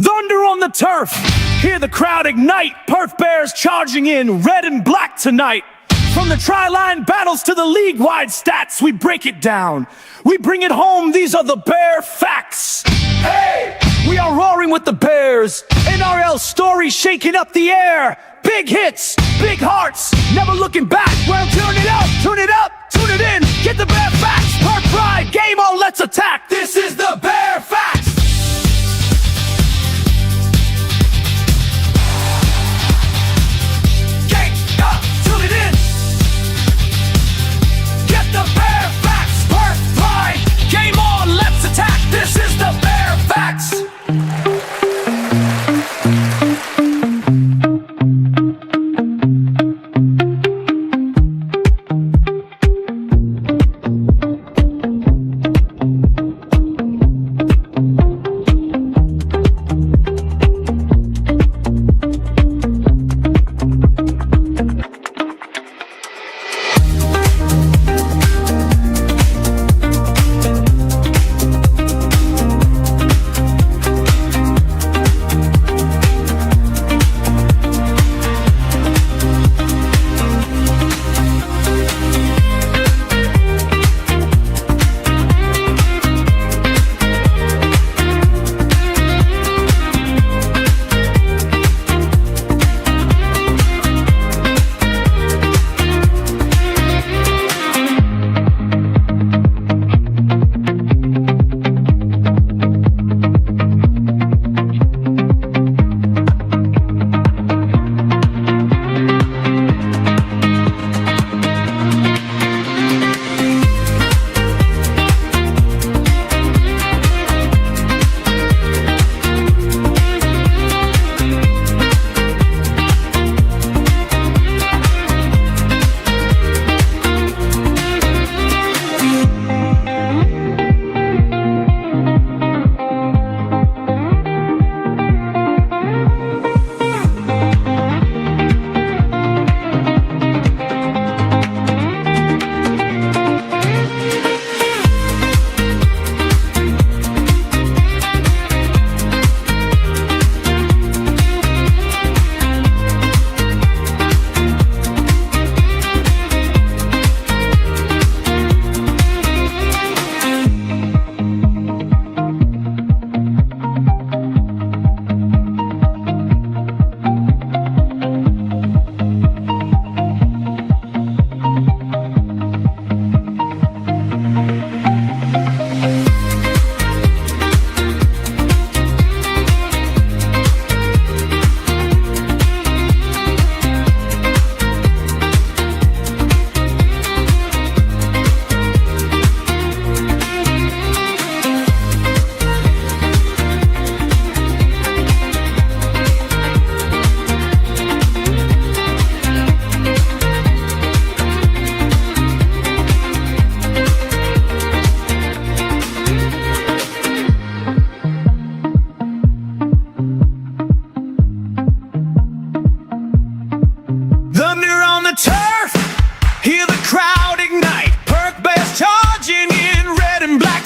Thunder on the turf, hear the crowd ignite. Perth Bears charging in, red and black tonight. From the tri-line battles to the league-wide stats, we break it down. We bring it home, these are the Bear Facts. Hey! We are roaring with the Bears, NRL story shaking up the air. Big hits, big hearts, never looking back. Well, turn it up, tune it in. Get the Bear Facts, Perth Pride, game on, let's attack. This is the Bear Facts. The Bear Facts, Perth Pride, game on, let's attack. This is the Bear Facts.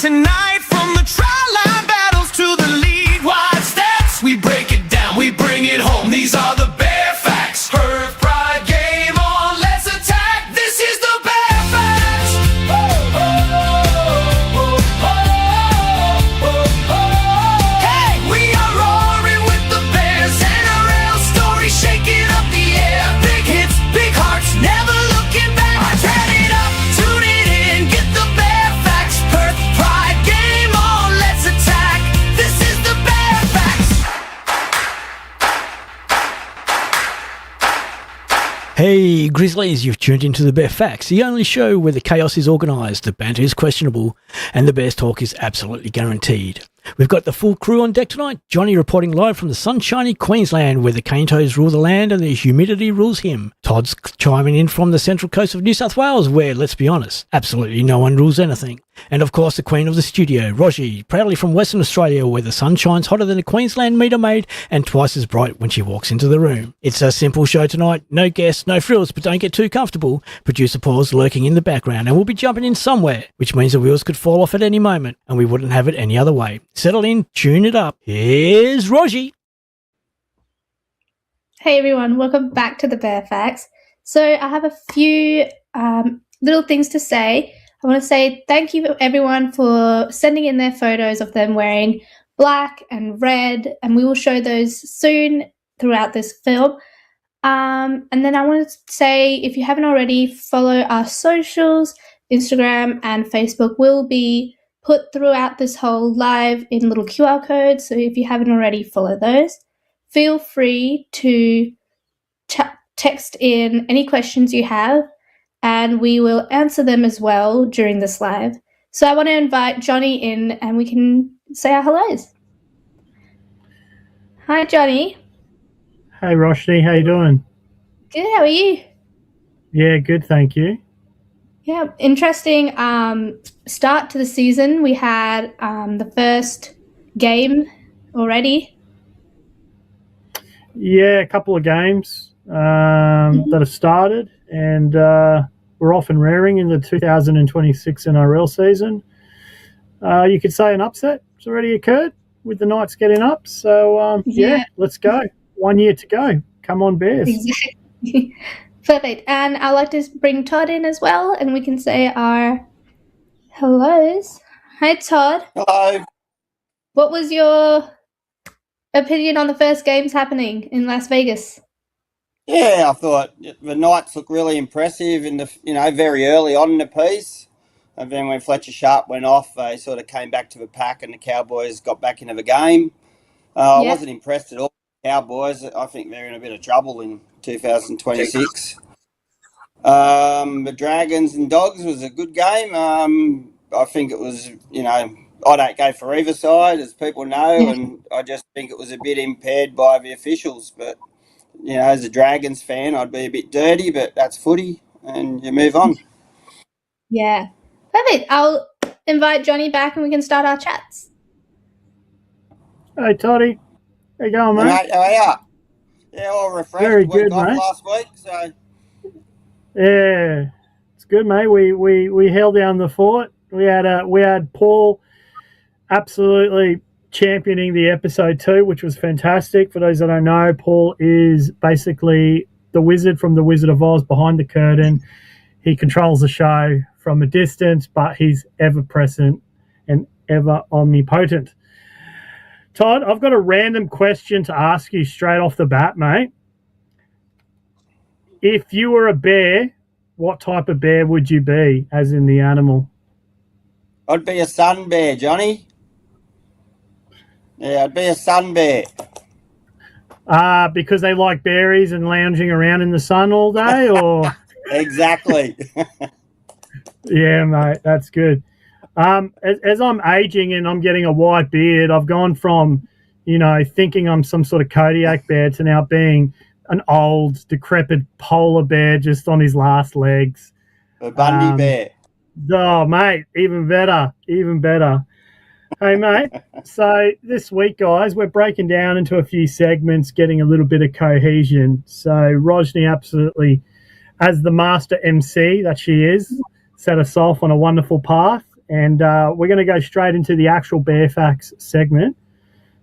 Tonight, from the tri-line battles to the league-wide stats, we break it down, we bring it home. These are the Bear Facts. Perth Pride, game on, let's attack. This is the Bear Facts. Oh, oh, oh, oh, oh, oh. Hey, we are roaring with the Bears, NRL story shaking up the air. Big hits, big hearts, never looking back. Turn it up, tune it in, get the Bear Facts. Perth Pride, game on, let's attack. This is the Bear Facts. Hey Grizzlies, you've tuned into the Bear Facts, the only show where the chaos is organised, the banter is questionable, and the Bears talk is absolutely guaranteed. We've got the full crew on deck tonight. Johnny reporting live from the sunshiny Queensland, where the cane toes rule the land and the humidity rules him. Todd's chiming in from the central coast of New South Wales, where, let's be honest, absolutely no one rules anything. And of course, the queen of the studio, Rogie, proudly from Western Australia, where the sun shines hotter than a Queensland meter maid and twice as bright when she walks into the room. It's a simple show tonight. No guests, no frills, but don't get too comfortable. Producer Paul's lurking in the background and we'll be jumping in somewhere, which means the wheels could fall off at any moment and we wouldn't have it any other way. Settle in, tune it up. Here's Rogie. Hey everyone, welcome back to the Bear Facts. So I have a few little things to say. I want to say thank you everyone for sending in their photos of them wearing black and red, and we will show those soon throughout this film. And then I want to say, if you haven't already, follow our socials. Instagram and Facebook will be put throughout this whole live in little QR codes, so if you haven't already, follow those. Feel free to text in any questions you have, and we will answer them as well during this live. So I want to invite Johnny in and we can say our hellos. Hi, Johnny. Hey, Roshni, how you doing? Good, how are you? Yeah, good, thank you. Yeah, interesting start to the season. We had the first game already. Yeah, a couple of games that have started, and we're off and raring in the 2026 NRL season. You could say an upset has already occurred with the Knights getting up. So, yeah, let's go. 1 year to go. Come on, Bears. Exactly. Perfect. And I'd like to bring Todd in as well, and we can say our hellos. Hi, Todd. Hello. What was your opinion on the first games happening in Las Vegas? Yeah, I thought the Knights looked really impressive in the very early on in the piece, and then when Fletcher Sharp went off, they sort of came back to the pack, and the Cowboys got back into the game. I wasn't impressed at all. Cowboys, I think they're in a bit of trouble in 2026. The Dragons and Dogs was a good game. I think it was, I don't go for either side, as people know, and I just think it was a bit impaired by the officials. But, as a Dragons fan, I'd be a bit dirty, but that's footy, and you move on. Yeah. Perfect. I'll invite Johnny back and we can start our chats. Hey, Toddy. How you going, mate? Mate, how are you? Yeah, all refreshed. Very Week good, off mate. last week, so... Yeah, it's good, mate. We held down the fort. We had Paul absolutely championing the episode 2, which was fantastic. For those that don't know, Paul is basically the wizard from The Wizard of Oz behind the curtain. He controls the show from a distance, but he's ever present and ever omnipotent. Todd, I've got a random question to ask you straight off the bat, mate. If you were a bear, what type of bear would you be, as in the animal? I'd be a sun bear, Johnny. Yeah, I'd be a sun bear. Because they like berries and lounging around in the sun all day, or? Exactly. Yeah, mate, that's good. As I'm aging and I'm getting a white beard, I've gone from, thinking I'm some sort of Kodiak bear to now being an old, decrepit polar bear just on his last legs. A Bundy bear. Oh, mate, even better, even better. Hey, mate, so this week, guys, we're breaking down into a few segments, getting a little bit of cohesion. So Rojni absolutely, as the master MC that she is, set us off on a wonderful path. And we're going to go straight into the actual Bear Facts segment.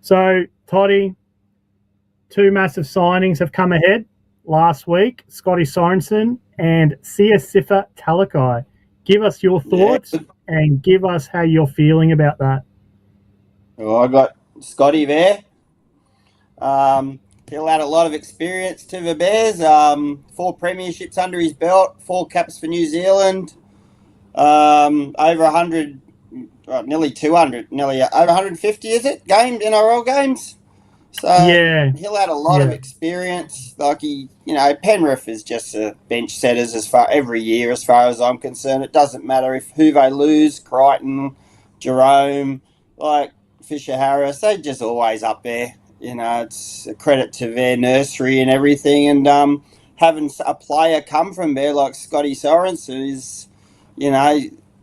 So, Toddy, 2 massive signings have come ahead last week, Scotty Sorensen and Sifa Talakai. Give us your thoughts and give us how you're feeling about that. Well, I got Scotty there. He'll add a lot of experience to the Bears. 4 premierships under his belt, 4 caps for New Zealand. Over 100, nearly 200, nearly over 150, is it? NRL games. So yeah, he'll add a lot of experience. Like Penrith is just a bench setters every year, as far as I'm concerned. It doesn't matter who they lose, Crichton, Jerome, like Fisher Harris, they're just always up there. It's a credit to their nursery and everything. And having a player come from there like Scotty Sorensen is,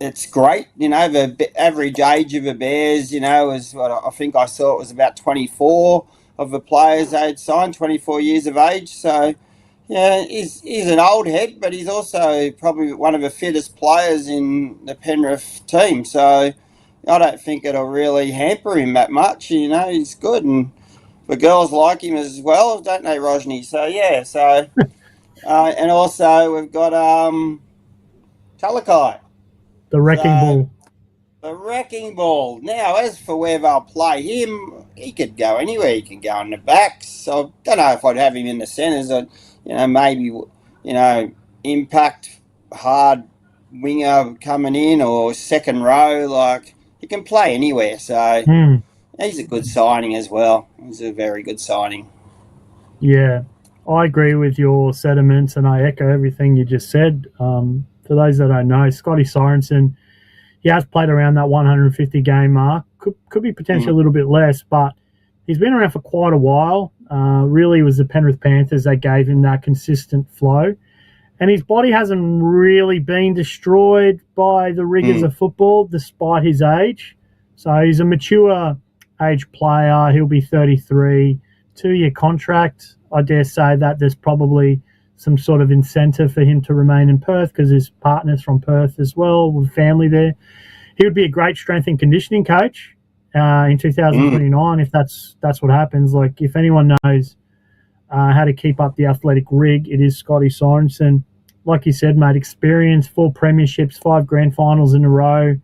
it's great. The average age of the Bears, was what I think I saw it was about 24 of the players they'd signed, 24 years of age. So, yeah, he's an old head, but he's also probably one of the fittest players in the Penrith team. So, I don't think it'll really hamper him that much. He's good, and the girls like him as well, don't they, Rojni? So, yeah. So, and also we've got Talakai. The wrecking So, ball. the wrecking ball. Now, as for where they'll play him, he could go anywhere. He can go in the backs. So I don't know if I'd have him in the centres. Maybe impact hard winger coming in or second row. Like he can play anywhere. So he's a good signing as well. He's a very good signing. Yeah, I agree with your sentiments, and I echo everything you just said. For those that don't know, Scotty Sorensen, he has played around that 150 game mark. Could be potentially a little bit less, but he's been around for quite a while. Really, it was the Penrith Panthers that gave him that consistent flow. And his body hasn't really been destroyed by the rigours of football, despite his age. So he's a mature age player. He'll be 33, 2-year contract. I dare say that there's probably some sort of incentive for him to remain in Perth because his partner's from Perth as well, with family there. He would be a great strength and conditioning coach in 2029 if that's what happens. Like, if anyone knows how to keep up the athletic rig, it is Scotty Sorensen. Like you said, mate, experience, 4 premierships, 5 grand finals in a row.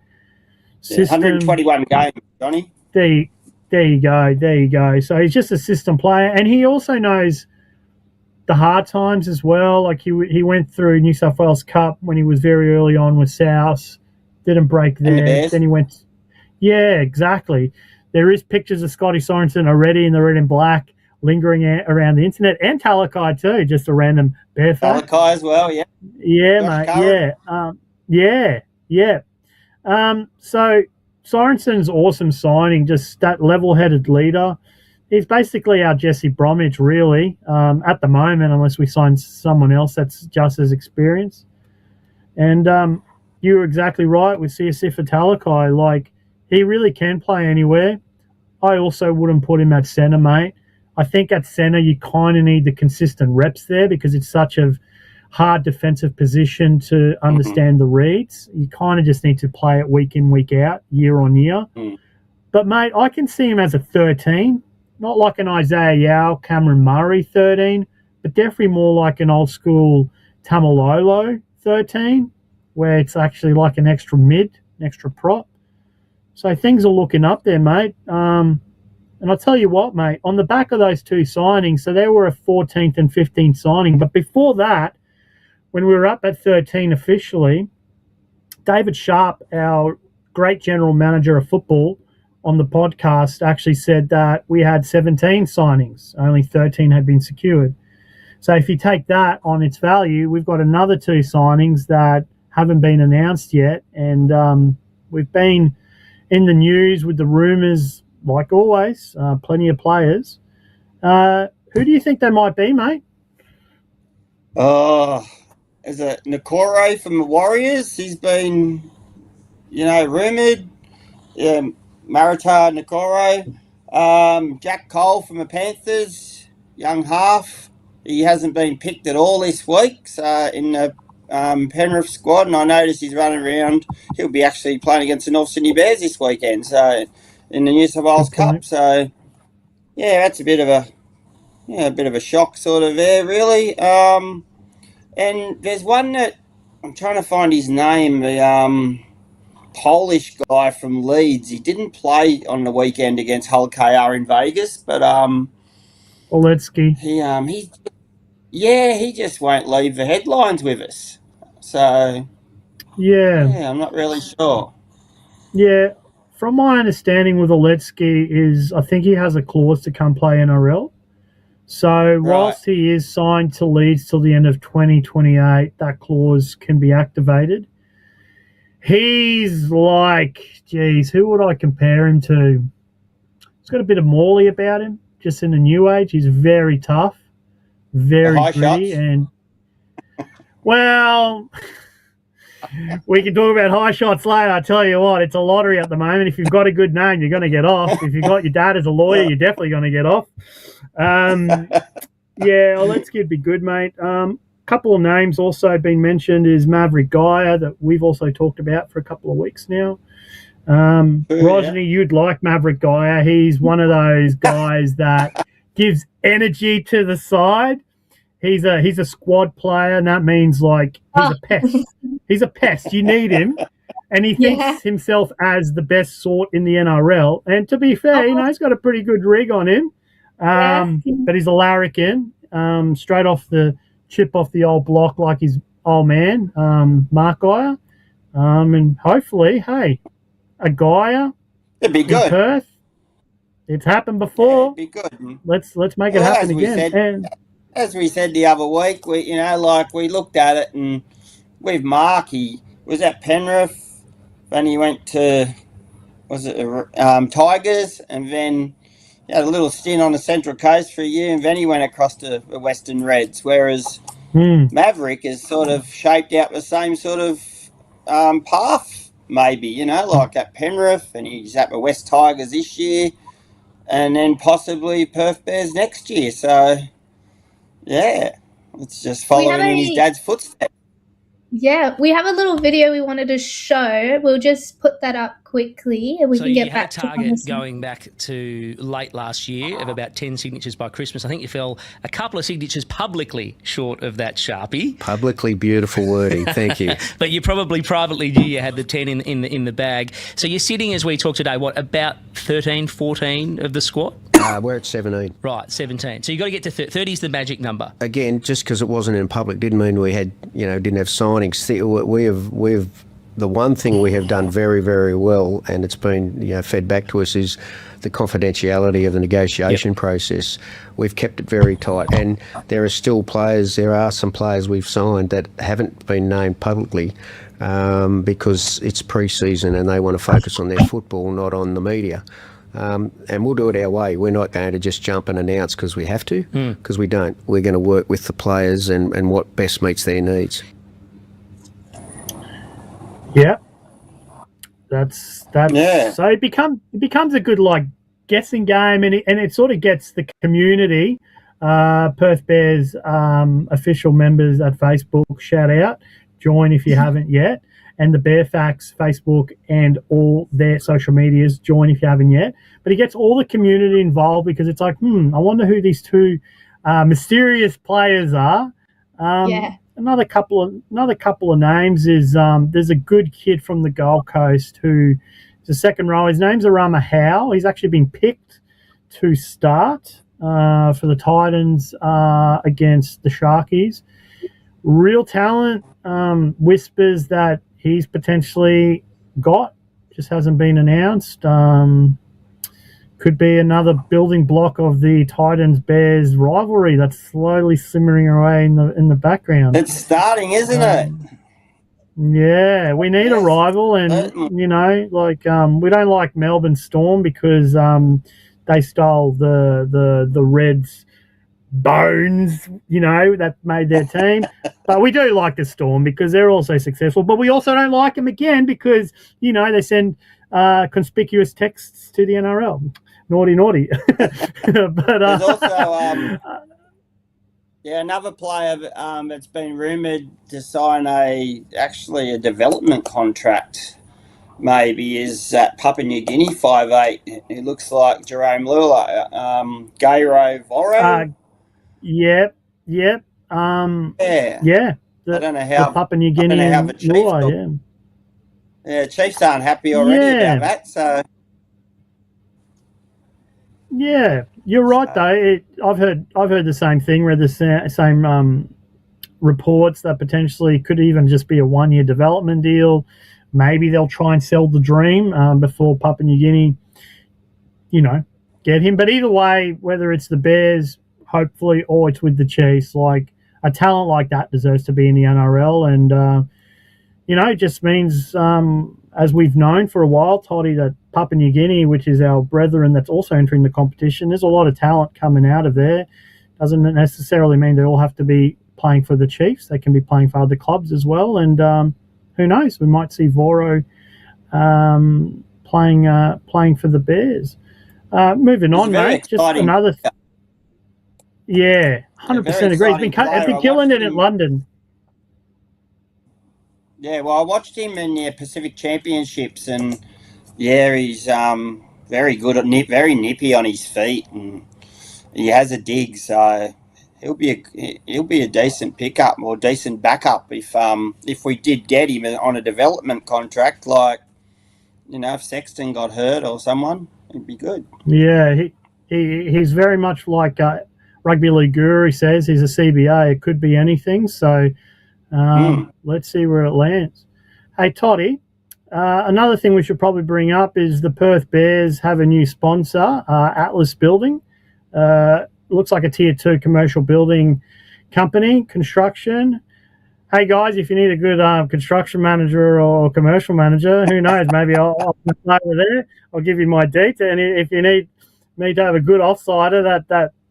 System, 121 games, Johnny. There you go. So he's just a system player, and he also knows the hard times as well. Like he went through New South Wales Cup when he was very early on with South, didn't break there. Then he went, yeah, exactly. There is pictures of Scotty Sorensen already in the red and black lingering around the internet, and Talakai too, just a random bear fact. Talakai as well, yeah. Yeah, Josh mate, Curran. yeah. So Sorensen's awesome signing, just that level-headed leader. He's basically our Jesse Bromwich, really, at the moment, unless we sign someone else that's just as experienced. And you were exactly right with CSF Talakai. Like, he really can play anywhere. I also wouldn't put him at centre, mate. I think at centre you kind of need the consistent reps there because it's such a hard defensive position to understand the reads. You kind of just need to play it week in, week out, year on year. But, mate, I can see him as a 13, not like an Isaiah Yao, Cameron Murray 13, but definitely more like an old school Tamalolo 13, where it's actually like an extra mid, an extra prop. So things are looking up there, mate. And I'll tell you what, mate, on the back of those 2 signings, so they were a 14th and 15th signing, but before that, when we were up at 13 officially, David Sharp, our great general manager of football, on the podcast actually said that we had 17 signings, only 13 had been secured. So if you take that on its value, we've got another 2 signings that haven't been announced yet, and we've been in the news with the rumours, like always, plenty of players. Who do you think they might be, mate? Is it Nakore from the Warriors? He's been, rumoured. Yeah, Marita Nakore. Jack Cole from the Panthers, young half. He hasn't been picked at all this week in the Penrith squad, and I noticed he's running around. He'll be actually playing against the North Sydney Bears this weekend, so in the New South Wales Cup. So, yeah, that's a bit of a shock sort of there, really. And there's one that I'm trying to find his name, the Polish guy from Leeds. He didn't play on the weekend against Hull KR in Vegas, but Oletsky. He just won't leave the headlines with us. So yeah, I'm not really sure. Yeah, from my understanding with Oletsky is I think he has a clause to come play NRL. So whilst he is signed to Leeds till the end of 2028, that clause can be activated. He's like, geez, who would I compare him to? He's got a bit of Morley about him, just in the new age. He's very tough, very gritty, and well, We can talk about high shots later. I tell you what, it's a lottery at the moment. If you've got a good name, you're going to get off. If you've got your dad as a lawyer, you're definitely going to get off. Yeah, well, that's going to be good, mate. Couple of names also been mentioned is Maverick Gaia that we've also talked about for a couple of weeks now. Rosny, you'd like Maverick Gaia. He's one of those guys that gives energy to the side. He's a squad player, and that means like he's a pest. He's a pest. You need him, and he thinks himself as the best sort in the NRL. And to be fair, he's got a pretty good rig on him. But he's a larrikin, straight off the chip off the old block like his old man, Mark Gaia. And hopefully, hey, a Gaia It'd be good. in Perth. It's happened before. It'd be good. Let's make it happen again. As we said the other week, we looked at it, and with Mark, he was at Penrith, then he went to Tigers, and then he had a little stint on the Central Coast for a year, and then he went across to the Western Reds. Whereas Maverick is sort of shaped out the same sort of path, maybe, like at Penrith, and he's at the West Tigers this year, and then possibly Perth Bears next year. So, yeah, it's just following in his dad's footsteps. Yeah, we have a little video we wanted to show. We'll just put that up quickly and we can get back to So you had a target going back to late last year of about 10 signatures by Christmas. I think you fell a couple of signatures publicly short of that, Sharpie. Publicly, beautiful wording. Thank you. But you probably privately knew you had the 10 in the bag. So you're sitting, as we talk today, about 13, 14 of the squad? We're at 17. Right, 17. So you've got to get to 30. 30 is the magic number. Again, just because it wasn't in public didn't mean we had, didn't have signings. We've the one thing we have done very, very well, and it's been fed back to us, is the confidentiality of the negotiation process. We've kept it very tight, and there are some players we've signed that haven't been named publicly because it's pre-season and they want to focus on their football, not on the media. And we'll do it our way. We're not going to just jump and announce because we have to, because we don't. We're going to work with the players and what best meets their needs. Yeah, that's so it becomes a good guessing game, and it sort of gets the community, Perth Bears official members at Facebook, shout out, join if you haven't yet, and the Bearfax Facebook and all their social medias, join if you haven't yet. But it gets all the community involved because it's like, I wonder who these two mysterious players are. Another couple of names is there's a good kid from the Gold Coast who is a second row. His name's Arama Howe. He's actually been picked to start for the Titans against the Sharkies. Real talent. Whispers that he's potentially just hasn't been announced. Could be another building block of the Titans-Bears rivalry that's slowly simmering away in the background. It's starting, isn't it? Yeah, we need a rival, and we don't like Melbourne Storm because they stole the Reds' bones, that made their team. But we do like the Storm because they're also successful. But we also don't like them again because they send conspicuous texts to the NRL. Naughty. But there's also another player that's been rumoured to sign a development contract. Maybe is at Papua New Guinea 5'8". It looks like Jerome Lula, Gairo Voro. Yep. Yeah. I don't know how Papua New Guinea the Chiefs Lula, Yeah, Chiefs aren't happy already about that. So yeah, you're right though. I've heard the same thing. Read the same reports that potentially could even just be a 1-year development deal. Maybe they'll try and sell the dream before Papua New Guinea, get him. But either way, whether it's the Bears, hopefully, or it's with the Chiefs, a talent like that deserves to be in the NRL, and it just means, as we've known for a while, Toddy, that Papua New Guinea, which is our brethren that's also entering the competition, there's a lot of talent coming out of there. Doesn't necessarily mean they all have to be playing for the Chiefs. They can be playing for other clubs as well. And who knows? We might see Voro playing for the Bears. Moving on, very mate. Just exciting. another. Yeah, very 100% agree. He's exciting been player. killing I it watched at him. London. Yeah, well, I watched him in the Pacific Championships, and yeah, he's very good at very nippy on his feet, and he has a dig. So he'll be a decent pickup or decent backup if we did get him on a development contract, like if Sexton got hurt or someone, it'd be good. Yeah, he's very much like Rugby League Guru says. He's a CBA. It could be anything. So let's see where it lands. Hey, Toddy, another thing we should probably bring up is the Perth Bears have a new sponsor, Atlas Building. Looks like a Tier 2 commercial building company, construction. Hey, guys, if you need a good construction manager or commercial manager, who knows, maybe I'll over there. I'll give you my details. And if you need me to have a good offsider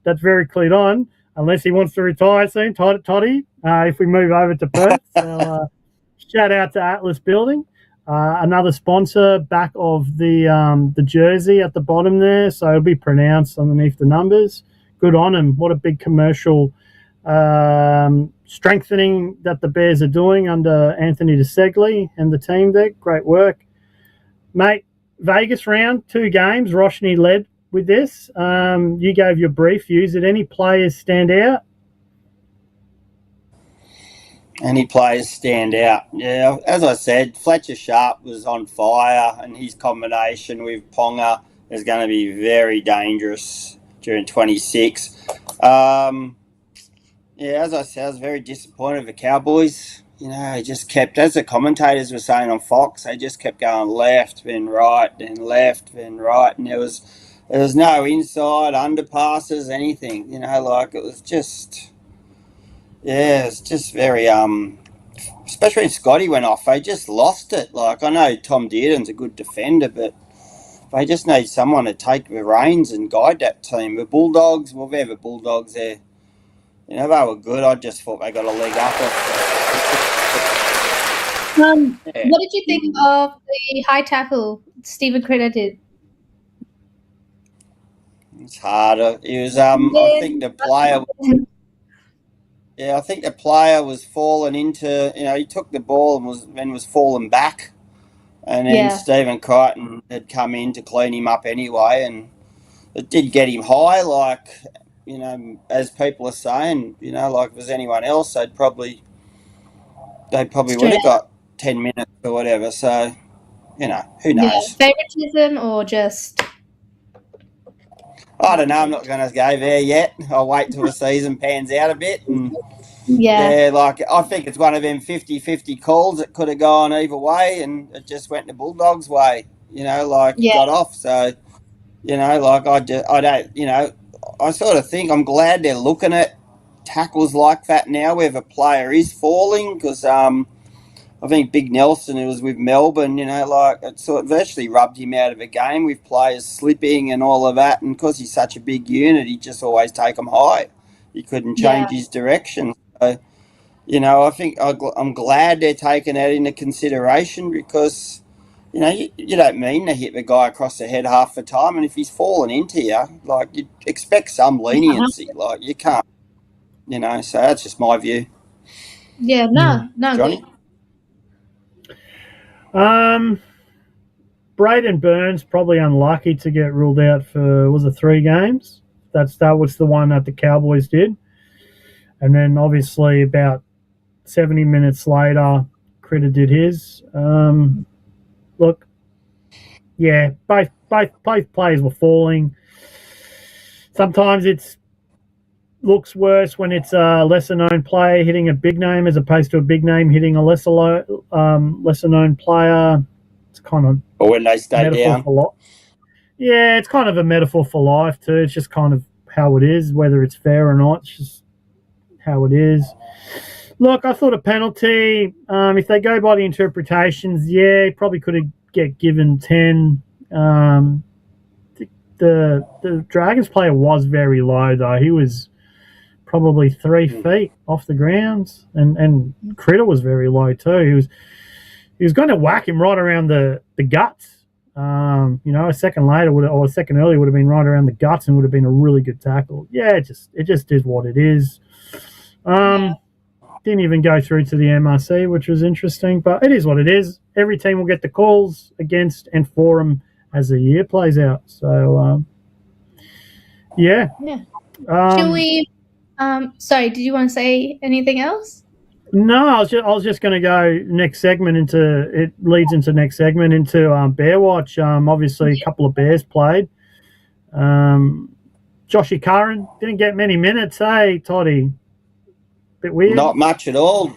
that's very cleared on, unless he wants to retire soon, Toddy, if we move over to Perth. So, shout out to Atlas Building, another sponsor back of the jersey at the bottom there, so it'll be pronounced underneath the numbers. Good on him. What a big commercial strengthening that the Bears are doing under Anthony DeSegli and the team there. Great work. Mate, Vegas round, 2 games. Roshni led with this. You gave your brief views. Did any players stand out? Any players stand out? Yeah, as I said, Fletcher Sharp was on fire, and his combination with Ponga is going to be very dangerous during 26. Yeah, as I said, I was very disappointed with the Cowboys. He just kept, as the commentators were saying on Fox, they just kept going left, then right, then left, then right, and there was no inside, underpasses, anything. It was just, yeah, it's just very, especially when Scotty went off, they just lost it. Like, I know Tom Dearden's a good defender, but they just need someone to take the reins and guide that team. The Bulldogs, well, they're the Bulldogs there. They were good. I just thought they got a leg up. Yeah. What did you think of the high tackle Stephen Critter did? It's harder. It was. I think the player. Yeah, I think the player was falling into. He took the ball and was falling back, and then Stephen Crichton had come in to clean him up anyway, and it did get him high. Like, as people are saying, like if it was anyone else, they probably would have got 10 minutes or whatever. So, who knows? Yeah. Favoritism or just? I don't know. I'm not going to go there yet. I'll wait till the season pans out a bit. And like I think it's one of them 50-50 calls that could have gone either way, and it just went the Bulldogs' way. Got off. So, like I don't. I sort of think I'm glad they're looking at tackles like that now, where the player is falling, because I think Big Nelson, who was with Melbourne, it sort of virtually rubbed him out of the game with players slipping and all of that. And because he's such a big unit, he just always take them high. He couldn't change his direction. So, I think I'm glad they're taking that into consideration, because, you don't mean to hit the guy across the head half the time. And if he's falling into you, like, you'd expect some leniency. Like, you can't, so that's just my view. Yeah, no. Johnny? Braden Burns probably unlucky to get ruled out for, was it 3 games? That was the one that the Cowboys did. And then obviously about 70 minutes later, Critter did his. Look, yeah, both players were falling. Sometimes it's looks worse when it's a lesser known player hitting a big name as opposed to a big name hitting a lesser known player. It's kind of, or when they stay down. Yeah, it's kind of a metaphor for life too. It's just kind of how it is, whether it's fair or not. It's just how it is. Look, I thought a penalty, if they go by the interpretations, probably could have get given 10. The Dragons player was very low though. He was probably 3 feet off the ground, and Critter was very low too. he was going to whack him right around the guts. A second later or a second earlier would have been right around the guts and would have been a really good tackle. Yeah, it just is what it is. Didn't even go through to the MRC, which was interesting, but it is what it is. Every team will get the calls against and for them as the year plays out. So, yeah. Should we? Sorry, did you want to say anything else? No, I was just going to go next segment into it. Leads into next segment into Bear Watch. Obviously, a couple of Bears played. Joshy Curran didn't get many minutes. Hey, Toddy. Bit weird. Not much at all.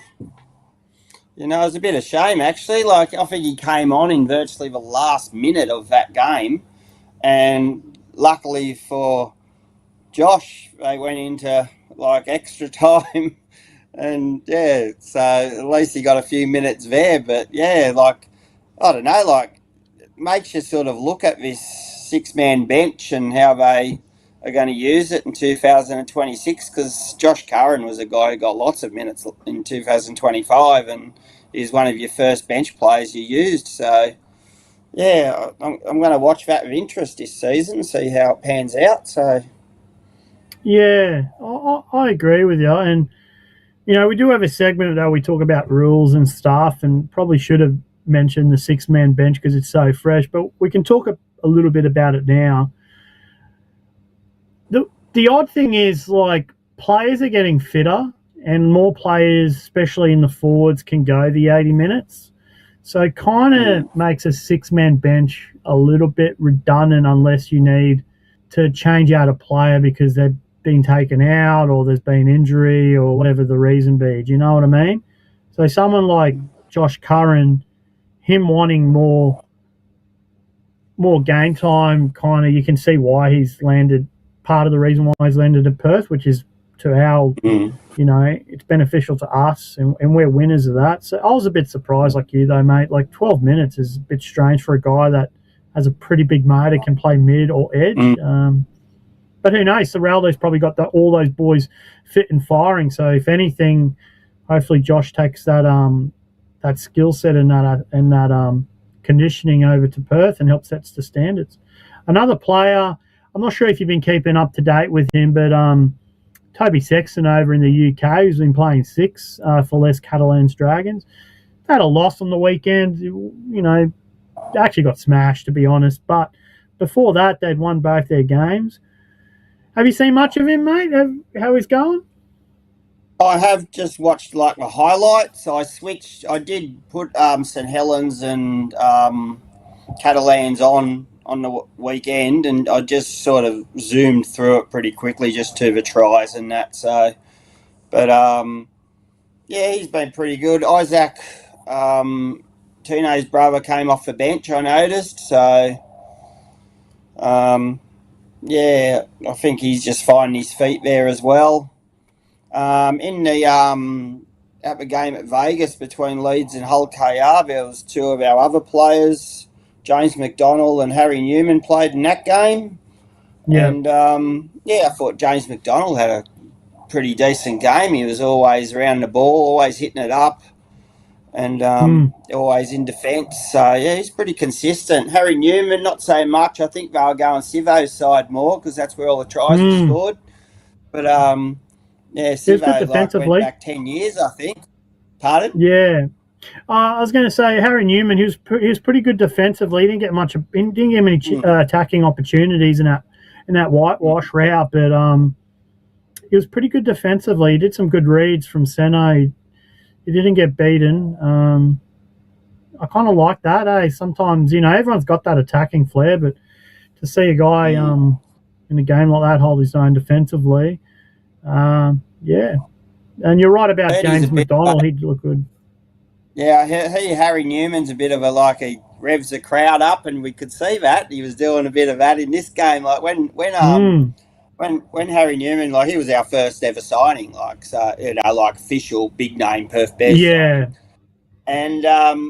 It was a bit of shame, actually. Like, I think he came on in virtually the last minute of that game. And luckily for Josh, they went into, extra time. And, yeah, so at least he got a few minutes there. But, yeah, I don't know, it makes you sort of look at this six-man bench and how they are going to use it in 2026, because Josh Curran was a guy who got lots of minutes in 2025 and is one of your first bench players you used. So, yeah, I'm going to watch that with interest this season, see how it pans out. So, yeah, I agree with you. And, we do have a segment that we talk about rules and stuff, and probably should have mentioned the six-man bench because it's so fresh, but we can talk a little bit about it now. The odd thing is, players are getting fitter and more players, especially in the forwards, can go the 80 minutes. So it kind of makes a six-man bench a little bit redundant unless you need to change out a player because they've been taken out or there's been injury or whatever the reason be. Do you know what I mean? So someone like Josh Curran, him wanting more game time, kind of, you can see why he's landed. Part of the reason why he's landed at Perth, which is to how, it's beneficial to us and we're winners of that. So I was a bit surprised like you though, mate. 12 minutes is a bit strange for a guy that has a pretty big motor, can play mid or edge. But who knows? Serraldo's probably got all those boys fit and firing. So if anything, hopefully Josh takes that skill set and that conditioning over to Perth and helps sets the standards. Another player, I'm not sure if you've been keeping up to date with him, but Toby Sexton over in the UK, who's been playing six for Les Catalans Dragons, they had a loss on the weekend. They actually got smashed, to be honest. But before that, they'd won both their games. Have you seen much of him, mate? How he's going? I have just watched the highlights. I did put St Helens and Catalans on the weekend, and I just sort of zoomed through it pretty quickly just to the tries and that. So, but yeah, he's been pretty good. Isaac, Tino's brother, came off the bench, I noticed. So, yeah, I think he's just finding his feet there as well. In the at the game at Vegas between Leeds and Hull KR, there was two of our other players, James McDonald and Harry Newman, played in that game. Yeah. And, I thought James McDonald had a pretty decent game. He was always around the ball, always hitting it up, and always in defence. So, yeah, he's pretty consistent. Harry Newman, not so much. I think they'll go on Sivo's side more because that's where all the tries were scored. But, yeah, Sivo went back 10 years, I think. Pardon? Yeah. I was going to say Harry Newman. He was pretty good defensively. He didn't get many attacking opportunities in that whitewash route, but he was pretty good defensively. He did some good reads from centre. He didn't get beaten. I kind of like that. Sometimes everyone's got that attacking flair, but to see a guy in a game like that hold his own defensively, yeah. And you're right about James McDonald. He'd look good. Yeah, Harry Newman's a bit of he revs the crowd up, and we could see that he was doing a bit of that in this game. Like when Harry Newman, he was our first ever signing, official big name Perth Bears. Yeah. And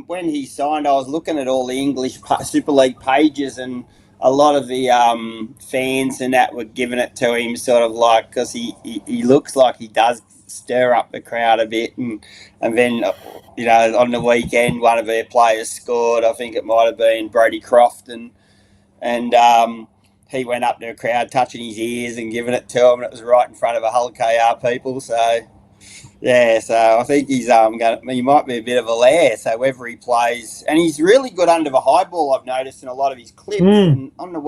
when he signed, I was looking at all the English Super League pages, and a lot of the fans and that were giving it to him, sort of like, because he looks like he does stir up the crowd a bit, and then on the weekend one of their players scored. I think it might have been Brodie Croft, and he went up to the crowd touching his ears and giving it to him, and it was right in front of a whole KR people. So yeah, so I think he's he might be a bit of a lair. So whether he plays, and he's really good under the high ball, I've noticed in a lot of his clips. And on the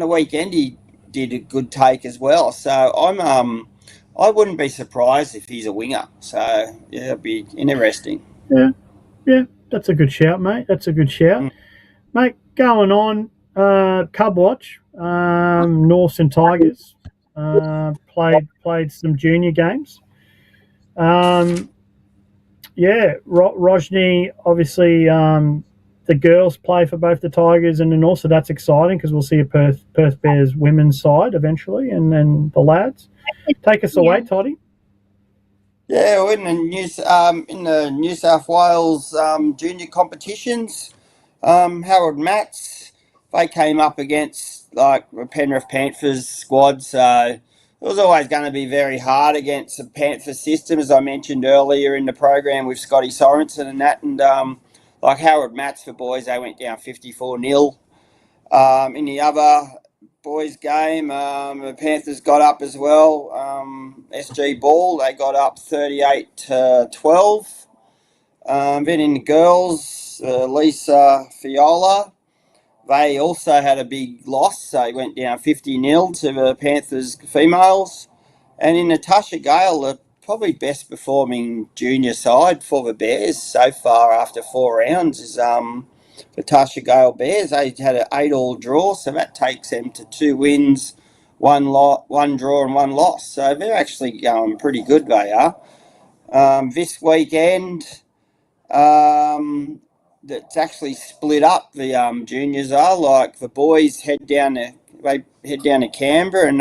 weekend he did a good take as well. So I wouldn't be surprised if he's a winger. So yeah, it'd be interesting. Yeah, that's a good shout, mate. That's a good shout, mate. Going on, Cub Watch, Norths and Tigers played some junior games. Rojni, obviously, the girls play for both the Tigers and the North, so that's exciting because we'll see a Perth Bears women's side eventually, and then the lads. Take us away, Toddy. Yeah, we're in the New South Wales junior competitions. Harold Matts, they came up against like the Penrith Panthers squad, so it was always going to be very hard against the Panther system, as I mentioned earlier in the program with Scotty Sorensen and that. And like Harold Matts for boys, they went down 54-0. In the other boys' game, the Panthers got up as well. SG Ball, they got up 38-12. Then in the girls, Lisa Fiola, they also had a big loss. So they went down 50-0 to the Panthers females. And in Natasha Gale, the probably best performing junior side for the Bears so far after 4 rounds is Natasha Gale Bears. They had an 8-all draw, so that takes them to 2 wins, 1 draw and 1 loss. So they're actually going pretty good, they are. This weekend, that's actually split up. The juniors are like the boys head down to Canberra, and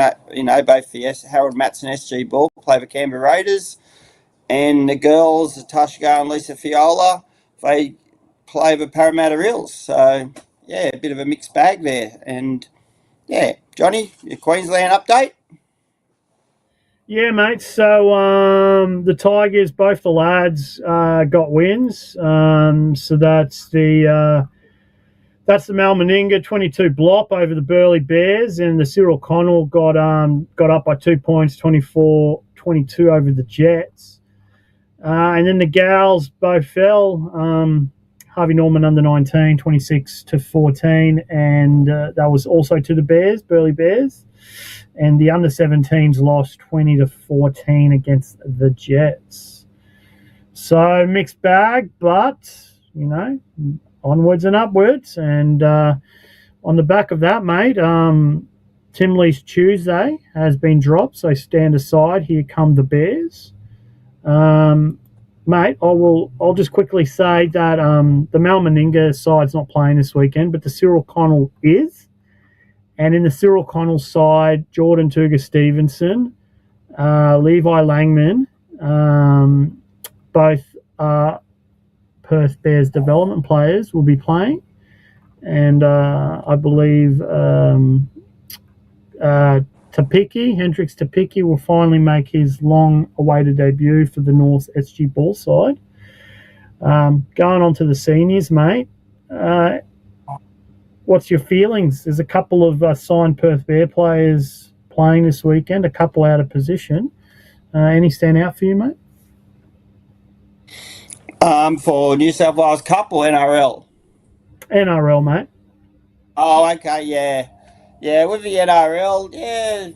both the Harold Matts and SG Ball play the Canberra Raiders, and the girls, Natasha Gale and Lisa Fiola, they play the Parramatta Eels. So yeah, a bit of a mixed bag there. And yeah, Johnny, your Queensland update. Yeah, mate. So the Tigers, both the lads, got wins. So that's the Mal Meninga 22 blop over the Burleigh Bears, and the Cyril Connell got up by 2 points, 24-22 over the Jets. And then the gals both fell. Harvey Norman under 19, 26-14, and that was also to the Bears, Burleigh Bears. And the under 17s lost 20-14 against the Jets. So mixed bag, but onwards and upwards. And on the back of that, mate, Tim Lee's Tuesday has been dropped, so stand aside. Here come the Bears. Mate, I'll just quickly say that the Mal Meninga side's not playing this weekend, but the Cyril Connell is. And in the Cyril Connell side, Jordan Tuga-Stevenson, Levi Langman, both Perth Bears development players will be playing. And I believe Hendrix Tapiki will finally make his long-awaited debut for the North SG Ball side. Going on to the seniors, mate. What's your feelings? There's a couple of signed Perth Bear players playing this weekend, a couple out of position. Any stand out for you, mate? For New South Wales Cup or NRL? NRL, mate. Oh, okay, yeah. Yeah, with the NRL, yeah,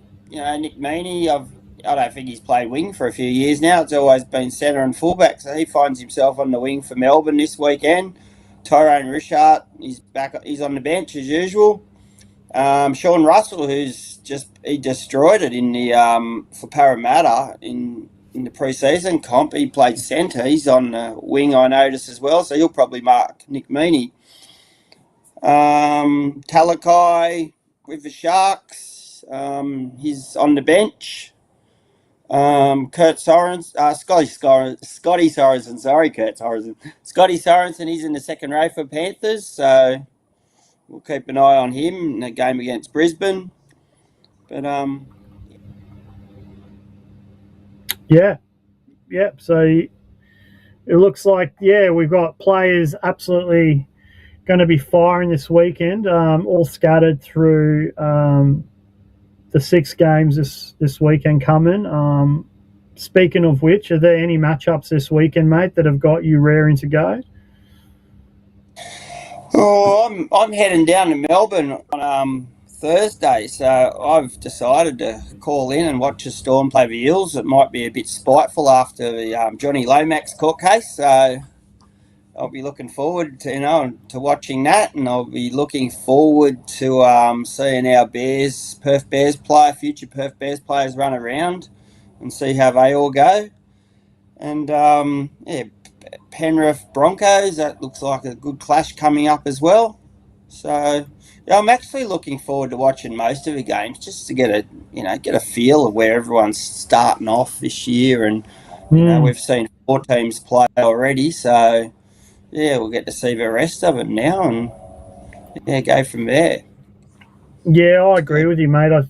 Nick Meaney, I don't think he's played wing for a few years now. It's always been centre and fullback, so he finds himself on the wing for Melbourne this weekend. Tyrone Richard, he's on the bench as usual. Sean Russell, he destroyed it in the for Parramatta in the pre-season comp. He played centre. He's on the wing, I noticed as well, so he'll probably mark Nick Meaney. Talakai with the Sharks, he's on the bench. Scotty Sorensen, he's in the second row for Panthers, so we'll keep an eye on him in the game against Brisbane. But Yeah. So it looks like, we've got players absolutely going to be firing this weekend, all scattered through the 6 games this weekend coming. Speaking of which, are there any matchups this weekend, mate, that have got you raring to go? Oh, I'm heading down to Melbourne on Thursday, so I've decided to call in and watch the Storm play the Eels. It might be a bit spiteful after the Johnny Lomax court case, so I'll be looking forward to watching that, and I'll be looking forward to seeing our Perth Bears future Perth Bears players run around and see how they all go. And Penrith Broncos, that looks like a good clash coming up as well. So I'm actually looking forward to watching most of the games just to get a feel of where everyone's starting off this year. And we've seen 4 teams play already, so we'll get to see the rest of it now and go from there. Yeah, I agree with you, mate. I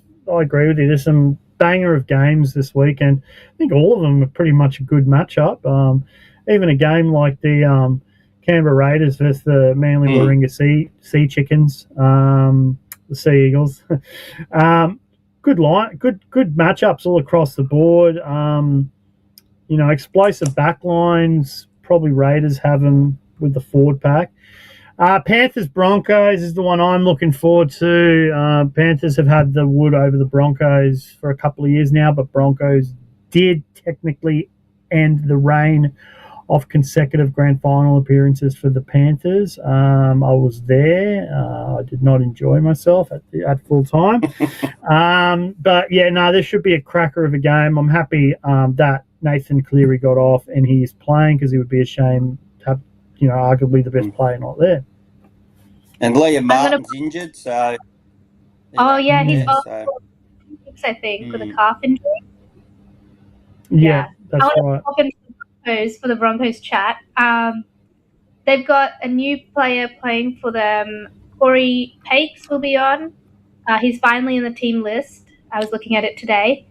agree with you. There's some banger of games this weekend. I think all of them are pretty much a good matchup. Even a game like the Canberra Raiders versus the Manly Warringah Sea Chickens, the Sea Eagles. Good matchups all across the board. Explosive backlines. Probably Raiders have them with the forward pack. Panthers Broncos is the one I'm looking forward to. Panthers have had the wood over the Broncos for a couple of years now, but Broncos did technically end the reign of consecutive grand final appearances for the Panthers. I was there. I did not enjoy myself at full time. But this should be a cracker of a game. I'm happy that Nathan Cleary got off and he's playing, because it would be a shame to have, arguably the best player not there. And Liam Martin's injured, so... he's off for 6, I think, with a calf injury. Yeah, that's right. For the Broncos chat. They've got a new player playing for them. Corey Pakes will be on. He's finally in the team list. I was looking at it today.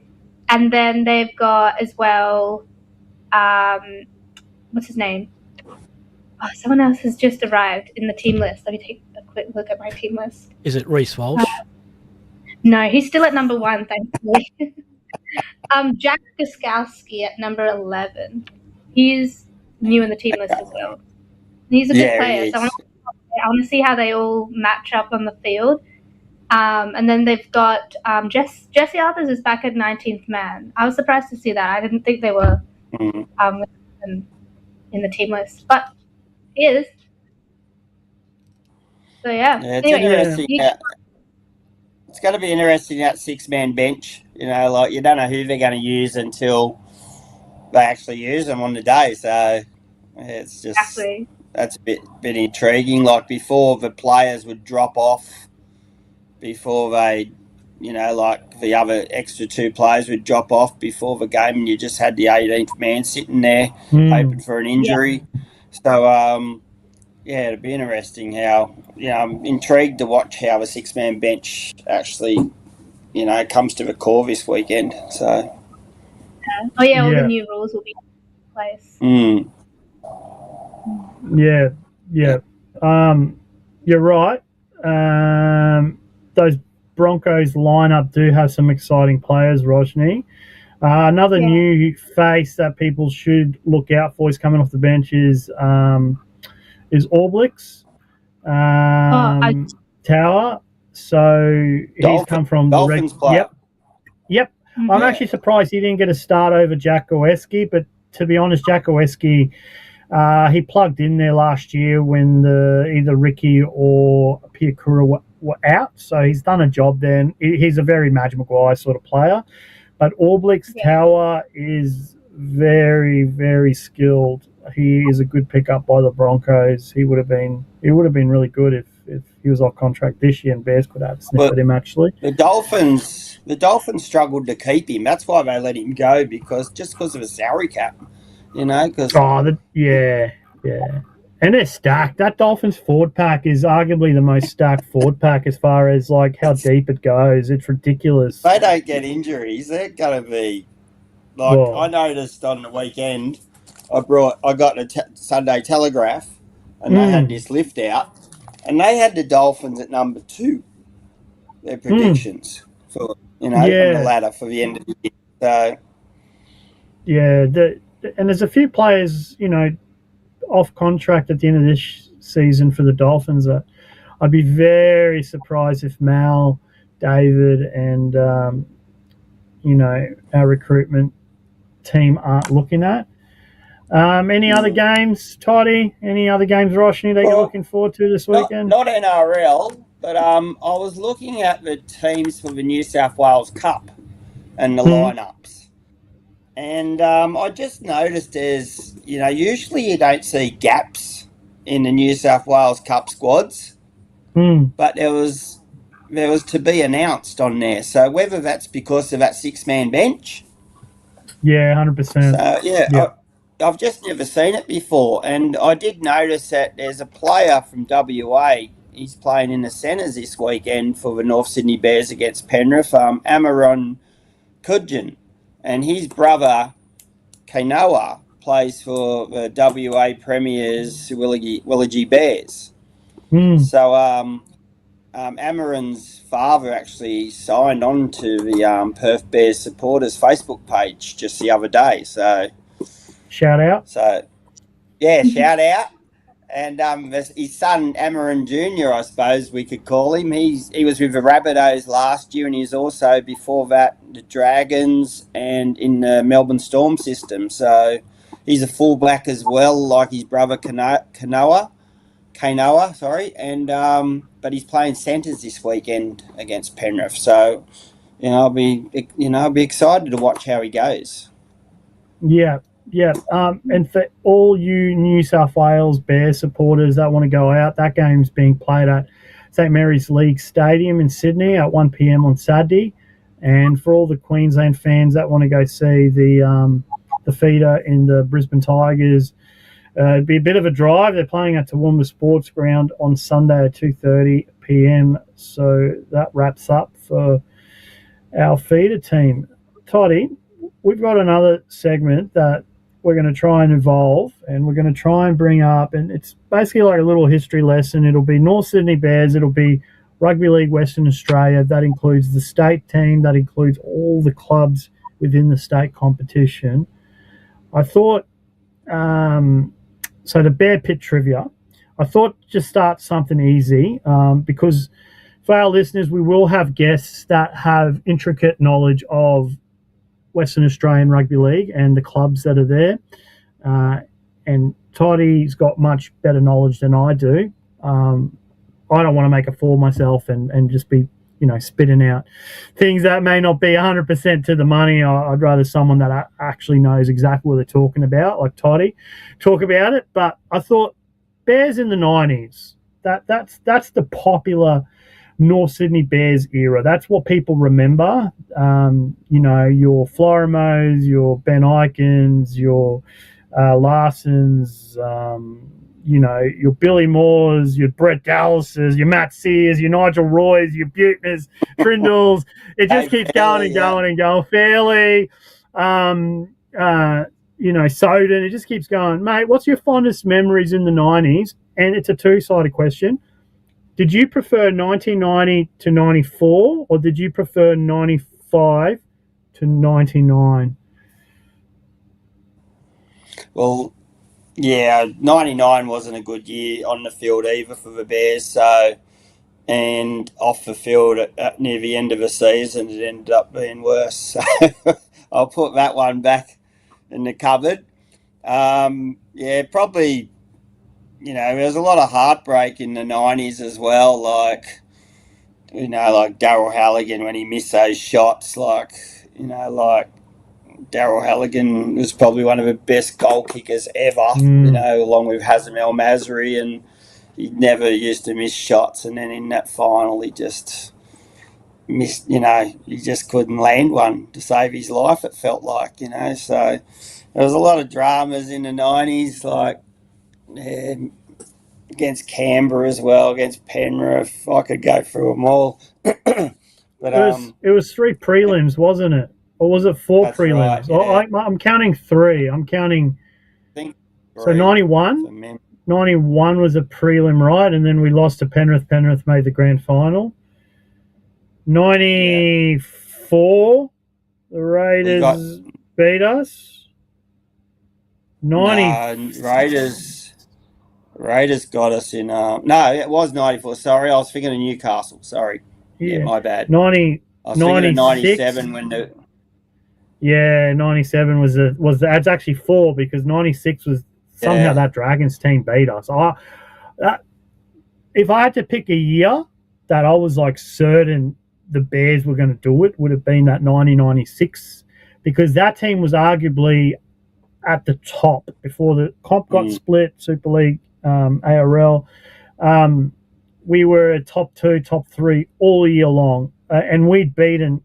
And then they've got as well, what's his name? Oh, someone else has just arrived in the team list. Let me take a quick look at my team list. Is it Reece Walsh? No, he's still at number 1, thankfully. Jack Gostkowski at number 11. He's new in the team list as well. He's a good player, so I want to see how they all match up on the field. And then they've got Jesse Arthurs is back at 19th man. I was surprised to see that. I didn't think they were in the team list, but he is. So it's interesting. It's going to be interesting, that 6-man bench. You don't know who they're going to use until they actually use them on the day. So it's just that's a bit intriguing. Like, before, the players would drop off before they, like the other extra 2 players would drop off before the game, and you just had the 18th man sitting there hoping for an injury. So it'd be interesting how, I'm intrigued to watch how the 6-man bench actually, comes to the core this weekend. So all the new rules will be in place. You're right. Those Broncos lineup do have some exciting players, Rajni. Another new face that people should look out for is coming off the bench is Orblix Tower. So he's come from Dolphins player. Yep. Mm-hmm. I'm actually surprised he didn't get a start over Jack Oweski, but to be honest, Jack Oweski, he plugged in there last year when either Ricky or Piakura were out, so he's done a job there. And he's a very Madge Maguire sort of player. But Orblix Tower is very, very skilled. He is a good pickup by the Broncos. He would have been really good if he was off contract this year, and Bears could have sniffed at him actually. The Dolphins struggled to keep him. That's why they let him go, because of the salary cap. And they're stacked. That Dolphins forward pack is arguably the most stacked forward pack as far as like how deep it goes. It's ridiculous. They don't get injuries. They're going to be like, Whoa. I noticed on the weekend. I got a Sunday Telegraph, and they had this lift out, and they had the Dolphins at number 2. Their predictions for on the ladder for the end of the year. So yeah, and there's a few players off contract at the end of this season for the Dolphins. I'd be very surprised if Mal, David, and our recruitment team aren't looking at. Any other games, Toddy? Any other games, Roshni, that you're looking forward to this weekend? Not NRL, but I was looking at the teams for the New South Wales Cup and the lineups. And I just noticed usually you don't see gaps in the New South Wales Cup squads, but there was to be announced on there. So whether that's because of that 6-man bench. Yeah, 100%. So, I've just never seen it before. And I did notice that there's a player from WA. He's playing in the centres this weekend for the North Sydney Bears against Penrith, Amaron Kudjan. And his brother, Kainoa, plays for the WA Premiers Willagee Bears. So Amaron's father actually signed on to the Perth Bears supporters Facebook page just the other day. So shout out. So yeah, shout out. And his son, Amaron Jr., I suppose we could call him. He was with the Rabbitohs last year, and he's also, before that, the Dragons and in the Melbourne Storm system. So he's a fullback as well, like his brother Kainoa, sorry. And but he's playing centres this weekend against Penrith. So I'll be excited to watch how he goes. Yeah. Yeah, and for all you New South Wales Bears supporters that want to go out, that game's being played at St Mary's League Stadium in Sydney at 1 p.m. on Saturday. And for all the Queensland fans that want to go see the feeder in the Brisbane Tigers, it'd be a bit of a drive. They're playing at Toowoomba Sports Ground on Sunday at 2:30 p.m. So that wraps up for our feeder team. Toddy, we've got another segment that we're going to try and evolve, and we're going to try and bring up, and it's basically like a little history lesson. It'll be North Sydney Bears, it'll be Rugby League Western Australia, that includes the state team, that includes all the clubs within the state competition. I thought, so the Bear Pit Trivia, I thought just start something easy, because for our listeners, we will have guests that have intricate knowledge of Western Australian Rugby League and the clubs that are there. And Toddy's got much better knowledge than I do. I don't want to make a fool of myself and just be, spitting out things that may not be 100% to the money. I'd rather someone that actually knows exactly what they're talking about, like Toddy, talk about it. But I thought Bears in the 90s, that's the popular North Sydney Bears era. That's what people remember. Your Florimos, your Ben Ikens, your Larsons, your Billy Moores, your Brett Dallases, your Matt Sears, your Nigel Roys, your Buteners, Trindles. It just keeps going and going and going. Fairly, Soden. It just keeps going. Mate, what's your fondest memories in the 90s? And it's a two-sided question. Did you prefer 1990 to 94, or did you prefer 95 to 99? Well, yeah, 99 wasn't a good year on the field either for the Bears. So, and off the field at near the end of the season, it ended up being worse. So I'll put that one back in the cupboard. Probably. There was a lot of heartbreak in the 90s as well, like Darryl Halligan when he missed those shots, like Darryl Halligan was probably one of the best goal kickers ever, along with Hazem El Masri, and he never used to miss shots, and then in that final he just missed, he just couldn't land one to save his life, it felt like, so there was a lot of dramas in the 90s, like, against Canberra as well, against Penrith. I could go through them all. But it was 3 prelims, wasn't it? Or was it 4 that's prelims? right, yeah. I'm counting 3. I'm counting. I think So 91? for mem- 91 was a prelim, right? And then we lost to Penrith. Penrith made the grand final. 94, the Raiders beat us. 90. Raiders got us in. No, it was 94. Sorry, I was thinking of Newcastle. Sorry. Yeah, my bad. 90. I was thinking of 96. 97 when the. Yeah, 97 was that's actually 4 because 96 was somehow that Dragons team beat us. If I had to pick a year that I was like certain the Bears were going to do it, would have been that 1996 because that team was arguably at the top before the comp got split, Super League, ARL. We were a top 2, top 3 all year long, and we'd beaten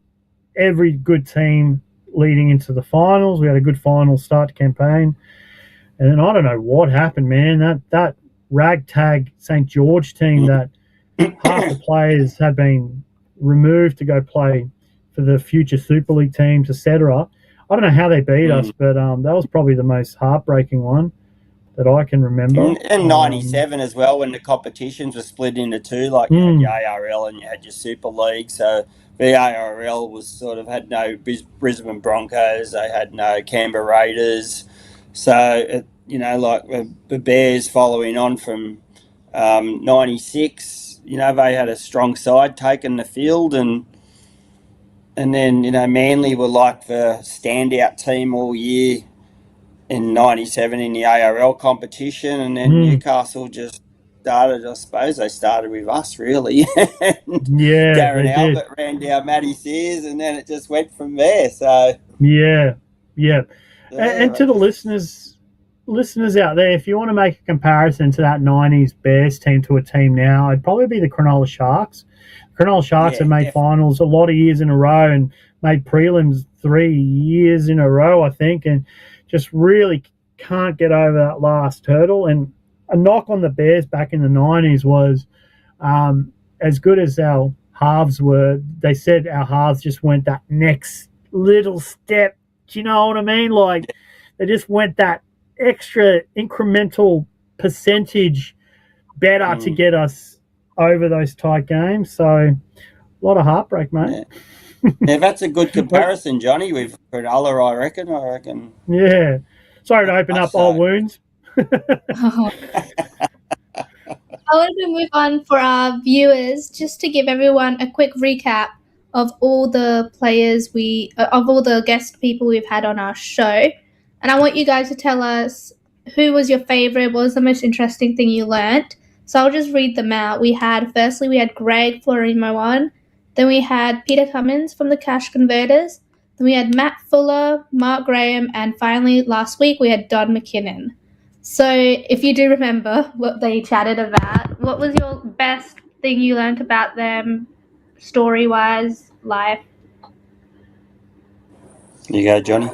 every good team leading into the finals. We had a good final start campaign. And then I don't know what happened, man. That ragtag St. George team that half the players had been removed to go play for the future Super League teams, etc. I don't know how they beat us, but that was probably the most heartbreaking one that I can remember. And 97 as well, when the competitions were split into 2, like you had your ARL and you had your Super League. So the ARL was sort of had no Brisbane Broncos, they had no Canberra Raiders. So, like the Bears following on from 96, they had a strong side taking the field and then, Manly were like the standout team all year in 97 in the ARL competition, and then Newcastle just started, I suppose they started with us, really. Darren Albert ran down Matty Sears, and then it just went from there. So Yeah. And to the listeners out there, if you want to make a comparison to that 90s Bears team to a team now, it'd probably be the Cronulla Sharks. Cronulla Sharks have made finals a lot of years in a row and made prelims 3 years in a row, I think, and just really can't get over that last hurdle. And a knock on the Bears back in the 90s was as good as our halves were, they said our halves just went that next little step. Do you know what I mean? Like, they just went that extra incremental percentage better to get us over those tight games. So a lot of heartbreak, mate. Yeah, that's a good comparison, Johnny, with Cronulla, I reckon. Yeah. Sorry to open up old wounds. I wanted to move on for our viewers, just to give everyone a quick recap of all the players of all the guest people we've had on our show. And I want you guys to tell us who was your favorite, what was the most interesting thing you learnt. So I'll just read them out. Firstly, we had Greg Florimo on. Then we had Peter Cummins from the Cash Converters. Then we had Matt Fuller, Mark Graham, and finally, last week, we had Don McKinnon. So if you do remember what they chatted about, what was your best thing you learnt about them, story-wise, life? You go, Johnny.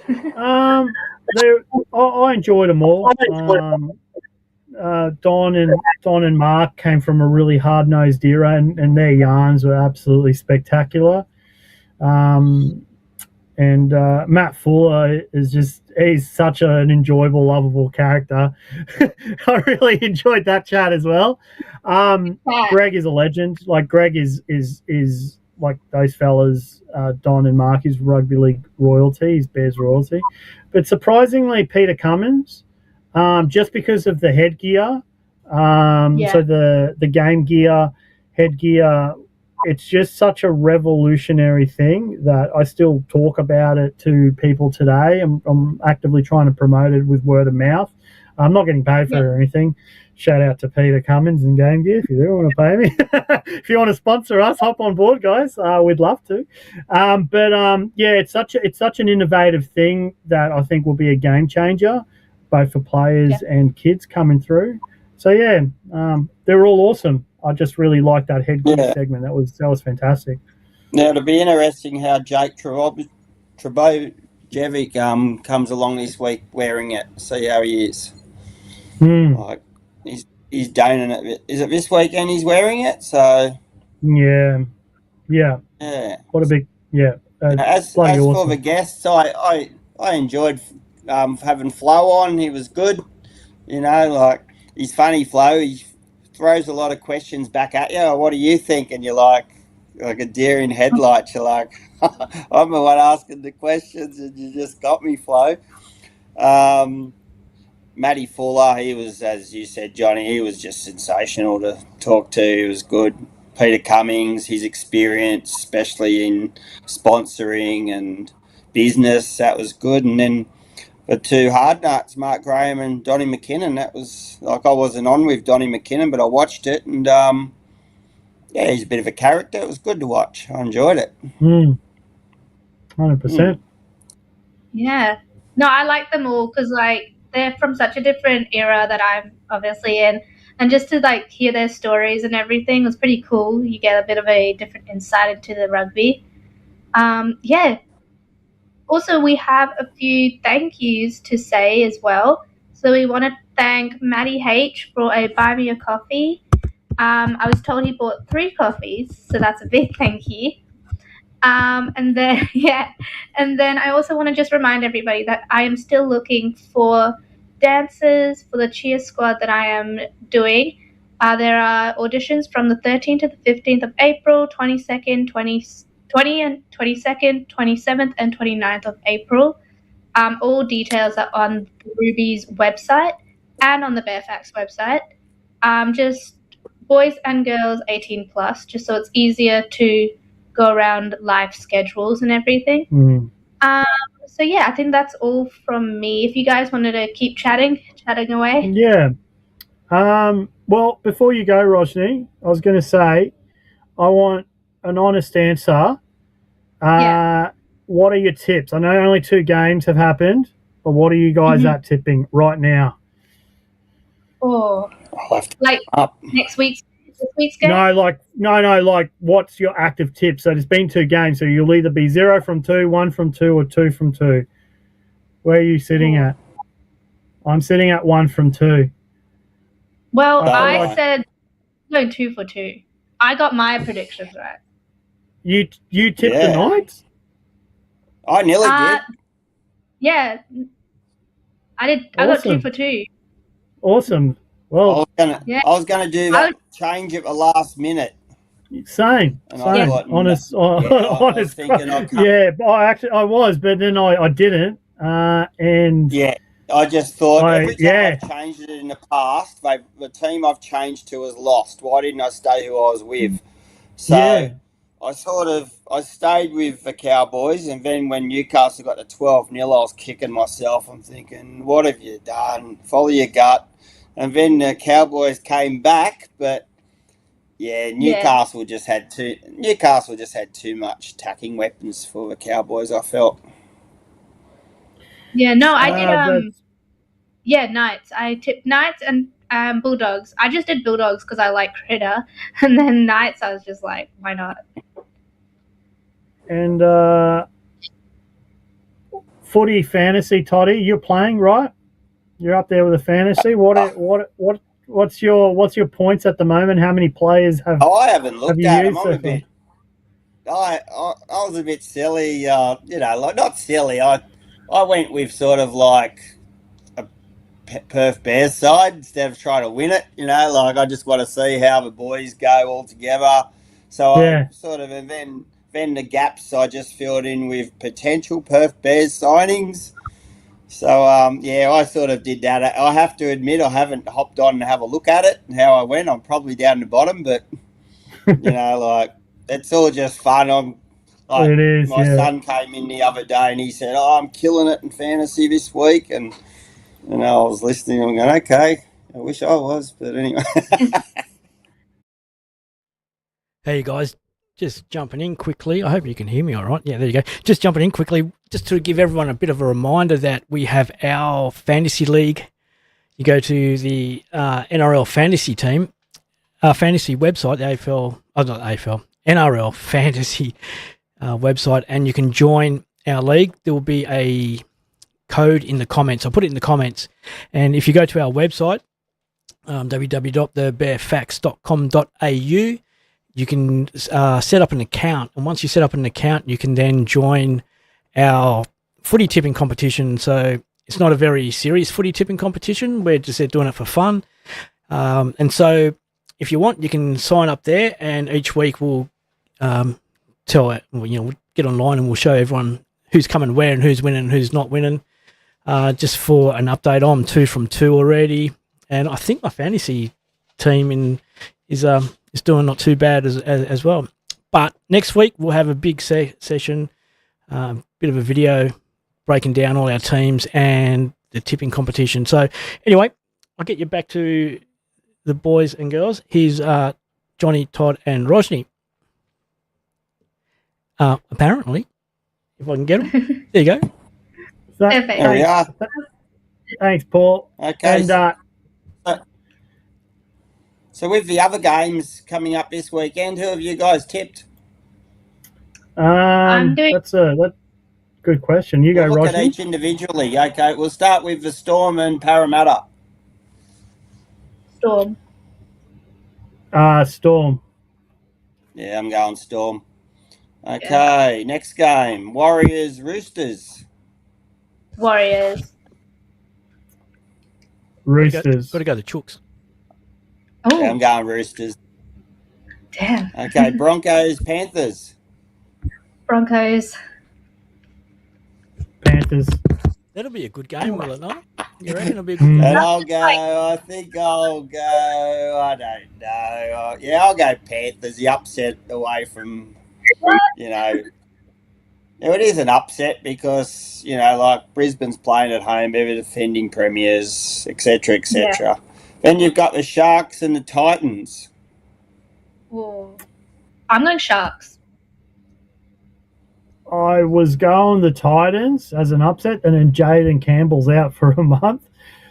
I enjoyed them all. Don and Mark came from a really hard-nosed era, and their yarns were absolutely spectacular. And Matt Fuller he's such an enjoyable, lovable character. I really enjoyed that chat as well. Greg is a legend. Like, Greg is like those fellas, Don and Mark, is rugby league royalty, he's Bears royalty. But surprisingly, Peter Cummins, just because of the headgear, so the game gear, headgear, it's just such a revolutionary thing that I still talk about it to people today. I'm actively trying to promote it with word of mouth. I'm not getting paid for it or anything. Shout out to Peter Cummins and Game Gear if you do want to pay me. If you want to sponsor us, hop on board, guys. We'd love to. It's such an innovative thing that I think will be a game changer, both for players and kids coming through. So they're all awesome. I just really liked that headgear segment. That was fantastic. Now, it'll be interesting how Jake Trebojevic comes along this week wearing it. See how he is. he's donating it. Is it this weekend he's wearing it? So Yeah. yeah. What a big, As bloody for awesome. the guests, I enjoyed having Flo on. He was good. Like he's funny, Flo. He throws a lot of questions back at you. What do you think? And you're like a deer in headlights. You're like, I'm the one asking the questions, and you just got me, Flo. Matty Fuller, he was, as you said, Johnny, he was just sensational to talk to. He was good. Peter Cummings, his experience, especially in sponsoring and business, that was good. And then the two hard nuts, Mark Graham and Donnie McKinnon, that was like, I wasn't on with Donnie McKinnon, but I watched it, and he's a bit of a character. It was good to watch. I enjoyed it. 100%. Yeah. No, I like them all because, like, they're from such a different era that I'm obviously in. And just to, like, hear their stories and everything was pretty cool. You get a bit of a different insight into the rugby. Yeah. Also, we have a few thank yous to say as well. So we want to thank Matty H for a buy me a coffee. I was told he bought 3 coffees, so that's a big thank you. And then I also want to just remind everybody that I am still looking for dancers for the cheer squad that I am doing. There are auditions from the 13th to the 15th of April, 22nd, 20 and 22nd, 27th and 29th of April. All details are on Ruby's website and on the Bearfax website. Just boys and girls 18 plus, just so it's easier to go around live schedules and everything. So yeah, I think that's all from me. If you guys wanted to keep chatting away. Yeah. Well, before you go, Rojni, I was going to say, I want an honest answer. What are your tips? I know only 2 games have happened, but what are you guys at tipping right now? Or like this week's game? No, like what's your active tip? So there's been 2 games, so you'll either be 0 from 2, 1 from 2, or 2 from 2. Where are you sitting at? I'm sitting at 1 from 2. Well, I said no 2 for 2. I got my predictions right. You tipped the Knights? I nearly did. Yeah, I did. I got 2 for 2. Awesome. Well, I was gonna do that change at the last minute. Same. And I thought, honest. I was thinking I was, but then I didn't. And yeah, I just thought every time yeah. I've changed it in the past, the team I've changed to has lost. Why didn't I stay who I was with? So Yeah. I stayed with the Cowboys, and then when Newcastle got to 12-0, I was kicking myself. I'm thinking, what have you done? Follow your gut. And then the Cowboys came back, but Newcastle just had too much attacking weapons for the Cowboys, I felt. Yeah, no, I did Knights. I tipped Knights and Bulldogs. I just did Bulldogs because I like Critter, and then Knights I was just like, why not? And footy fantasy, Toddy, you're playing, right? You're up there with the fantasy. What's your points at the moment? How many players have? I haven't looked at them. So I was a bit silly. Like not silly. I went with sort of like a Perth Bears side instead of trying to win it. Like I just want to see how the boys go all together. So I sort of, and then the gaps I just filled in with potential Perth Bears signings. So, I sort of did that. I have to admit I haven't hopped on and have a look at it and how I went. I'm probably down the bottom, but, like, it's all just fun. It is, my son came in the other day and he said, I'm killing it in fantasy this week. And, I was listening and going, okay, I wish I was, but anyway. Hey, guys. Just jumping in quickly. I hope you can hear me all right. Yeah, there you go. Just jumping in quickly, just to give everyone a bit of a reminder that we have our fantasy league. You go to the NRL fantasy team, fantasy website, the AFL, not AFL, NRL fantasy website, and you can join our league. There will be a code in the comments. I'll put it in the comments. And if you go to our website, www.thebearfacts.com.au. You can set up an account, and once you set up an account, you can then join our footy tipping competition. So it's not a very serious footy tipping competition. We're just doing it for fun. And so if you want, you can sign up there, and each week we'll tell it. We'll get online and we'll show everyone who's coming where and who's winning and who's not winning. Just for an update, I'm 2 from 2 already, and I think my fantasy team is doing not too bad as well. But next week we'll have a big session, bit of a video breaking down all our teams and the tipping competition. So anyway, I'll get you back to the boys and girls. Here's Johnny, Todd, and Rojni. Apparently, if I can get them. There you go. Perfect. There we are. Thanks, Paul. Okay. And So with the other games coming up this weekend, who have you guys tipped? that's a good question. You We'll go, look at Rosny. each individually. Okay, we'll start with the Storm and Parramatta. Storm. Storm. Yeah, I'm going Storm. Okay, next game, Warriors Roosters. Warriors. Roosters. Got to go the Chooks. Oh, Yeah, I'm going Roosters. damn. Okay, Broncos Panthers. Broncos. Panthers. That'll be a good game, will it not? You reckon it'll be a good game? And I'll go, I don't know. Yeah, I'll go Panthers. The upset away from, it is an upset because, like Brisbane's playing at home, they're the defending premiers, etc., etc. Then you've got the Sharks and the Titans. Whoa. I'm going Sharks. I was going the Titans as an upset, and then Jaden Campbell's out for a month.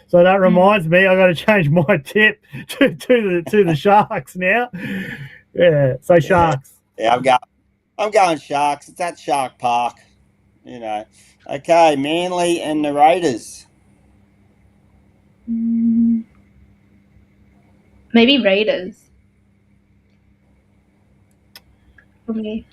So that reminds me, I got to change my tip to the Sharks now. Yeah, so Sharks. Yeah, I'm going Sharks. It's at Shark Park. Okay, Manly and the Raiders. Maybe Raiders. For me.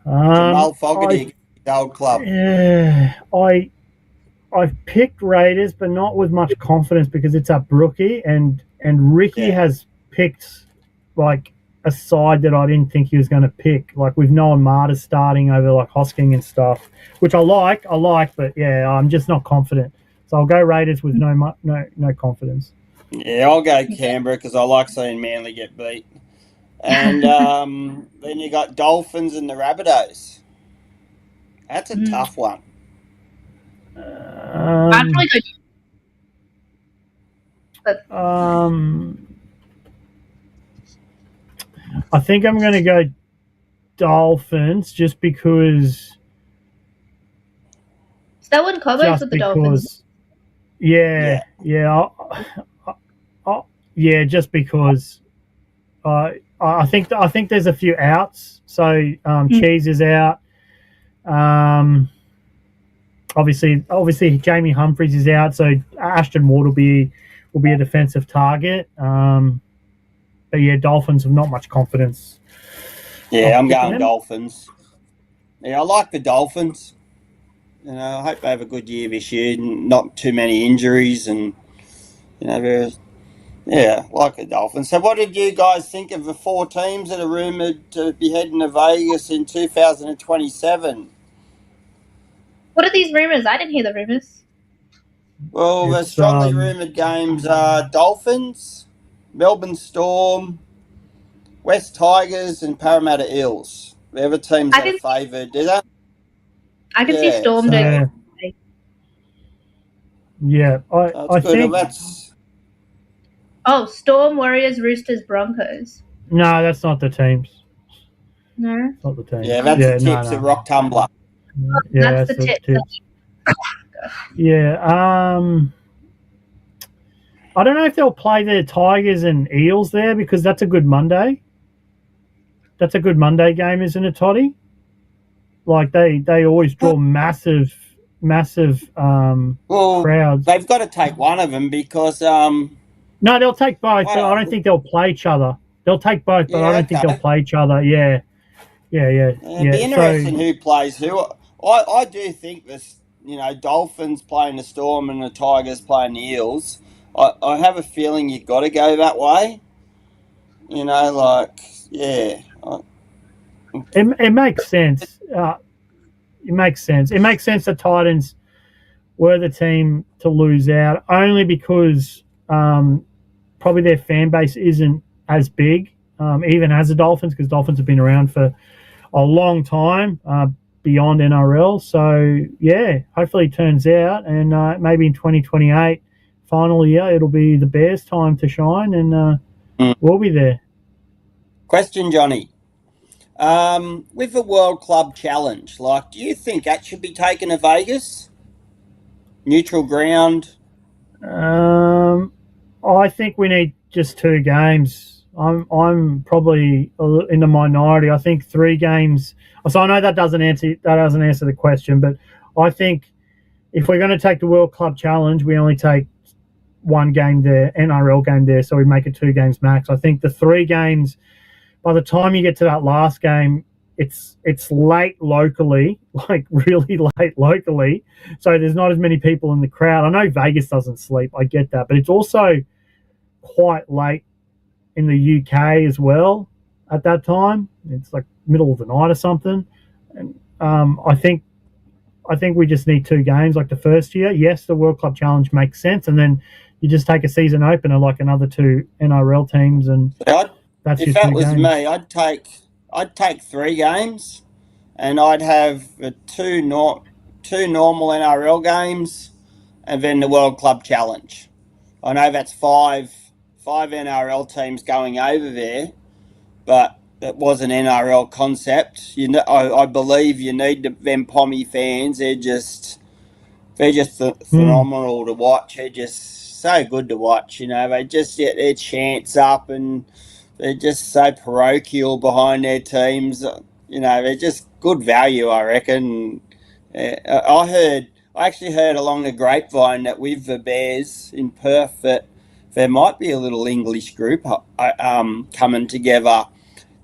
Jamal Fogarty, Gold Club. Yeah, I've picked Raiders, but not with much confidence because it's up Brookie, and Ricky has picked like a side that I didn't think he was going to pick. Like with Noah Marta starting over like Hosking and stuff, which I like, but yeah, I'm just not confident. So I'll go Raiders with no confidence. Yeah, I'll go Canberra because I like seeing Manly get beat. And then you got Dolphins and the Rabbitohs. That's a tough one. I'd probably go. I think I'm going to go Dolphins just because. Is that one Cobbo's with the Dolphins? Yeah. Just because. I think there's a few outs. So Cheese is out. Obviously Jamie Humphries is out. So Ashton Ward will be a defensive target. But yeah, Dolphins have not much confidence. Yeah, I'm going Dolphins. Yeah, I like the Dolphins. I hope they have a good year this year. Not too many injuries, and like the Dolphins. So, what did you guys think of the 4 teams that are rumoured to be heading to Vegas in 2027? What are these rumours? I didn't hear the rumours. Well, the strongly rumoured games are Dolphins, Melbourne Storm, West Tigers, and Parramatta Eels. They're the teams that are favoured, is that? I can see Storm doing it. Yeah, I think that's. Oh, Storm, Warriors, Roosters, Broncos. No, that's not the teams. No, not the teams. Yeah, that's the tips at Rock Tumbler. Yeah, that's the tips. Yeah, I don't know if they'll play the Tigers and Eels there because that's a good Monday. That's a good Monday game, isn't it, Toddy? Like they always draw massive crowds. They've got to take one of them because No, they'll take both, but Wow. I don't think they'll play each other. They'll take both, but I Yeah, don't think they'll okay. play each other. Yeah. It'd be interesting So, who plays who. I do think this, Dolphins playing the Storm and the Tigers playing the Eels. I have a feeling you've got to go that way. Yeah. it makes sense. It makes sense. It makes sense that Titans were the team to lose out, only because probably their fan base isn't as big, even as the Dolphins, because Dolphins have been around for a long time, beyond NRL. So, yeah, hopefully it turns out, and maybe in 2028, final year, it'll be the Bears' time to shine, and we'll be there. Question, Johnny. With the World Club Challenge, do you think that should be taken to Vegas? Neutral ground? I think we need just 2 games. I'm probably in the minority. I think 3 games. So I know that doesn't answer the question, but I think if we're going to take the World Club Challenge, we only take 1 game there, NRL game there, so we make it 2 games max. I think the 3 games, by the time you get to that last game, it's late locally, like really late locally. So there's not as many people in the crowd. I know Vegas doesn't sleep. I get that. But it's also quite late in the UK as well at that time. It's like middle of the night or something. And I think we just need 2 games like the first year. Yes, the World Club Challenge makes sense. And then you just take a season opener like another 2 NRL teams, and that's if your 2 that was games. me, I'd take 3 games, and I'd have 2 normal NRL games, and then the World Club Challenge. I know that's 5 NRL teams going over there, but it was an NRL concept. I believe you need them Pommy fans. They're just phenomenal to watch. They're just so good to watch. They just get their chants up, and they're just so parochial behind their teams. They're just good value, I reckon. I actually heard along the grapevine that with the Bears in Perth that there might be a little English group coming together,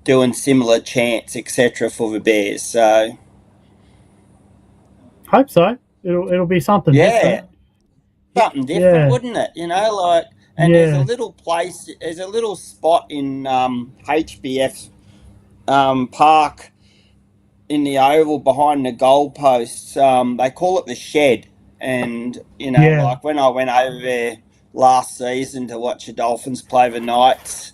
doing similar chants, etc. for the Bears. So Hope so. It'll be something different. Something different, Yeah. wouldn't it? And there's a little place, there's a little spot in HBF Park in the oval behind the goalposts. They call it the Shed, and like when I went over there last season to watch the Dolphins play the Knights,